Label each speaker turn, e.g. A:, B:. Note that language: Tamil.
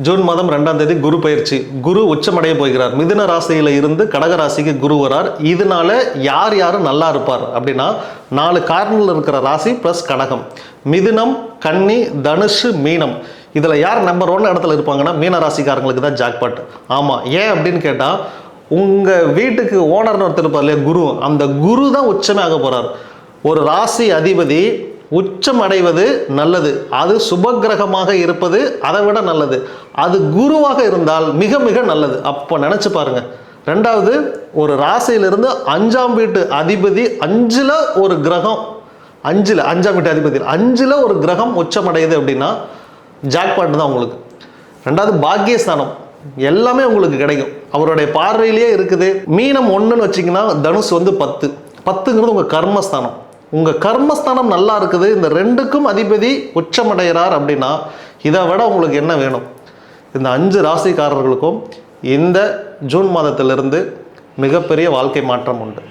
A: ஜூன் மாதம் 2ஆம் தேதி குரு பயிற்சி. குரு உச்சமடைய போகிறார். மிதுன ராசியில இருந்து கடக ராசிக்கு குரு வரார். இதனால யார் யாரும் நல்லா இருப்பார் அப்படின்னா 4 கார்னர்ல இருக்கிற ராசி பிளஸ் கடகம். மிதுனம், கன்னி, தனுஷு, மீனம். இதில் யார் நம்பர் 1 இடத்துல இருப்பாங்கன்னா மீன ராசிக்காரங்களுக்கு தான் ஜாக்பாட். ஆமாம், ஏன் அப்படின்னு கேட்டால் உங்கள் வீட்டுக்கு ஓனர்னு ஒருத்தர் இருப்பார் இல்லையா, குரு. அந்த குரு தான் உச்சமே ஆக போகிறார். ஒரு ராசி அதிபதி உச்சம் அடைவது நல்லது. அது சுபகிரகமாக இருப்பது அதை விட நல்லது. அது குருவாக இருந்தால் மிக மிக நல்லது. அப்போ நினச்சி பாருங்க. ரெண்டாவது, ஒரு ராசியிலிருந்து 5ஆம் வீட்டு அதிபதி 5ல் ஒரு கிரகம், 5ஆம் வீட்டு அதிபதி 5ல் ஒரு கிரகம் உச்சமடையுது அப்படின்னா ஜாக்பாட் தான் உங்களுக்கு. ரெண்டாவது, பாக்கியஸ்தானம் எல்லாமே உங்களுக்கு கிடைக்கும். அவருடைய பார்வையிலேயே இருக்குது. மீனம் 1ன்னு வச்சிங்கன்னா தனுஷ் 10. 10ங்கிறது உங்கள் கர்மஸ்தானம். உங்கள் கர்மஸ்தானம் நல்லா இருக்குது. இந்த 2க்கும் அதிபதி உச்சமடைகிறார் அப்படின்னா இதை விட உங்களுக்கு என்ன வேணும்? இந்த 5 ராசிக்காரர்களுக்கும் இந்த ஜூன் மாதத்திலிருந்து மிகப்பெரிய வாழ்க்கை மாற்றம் உண்டு.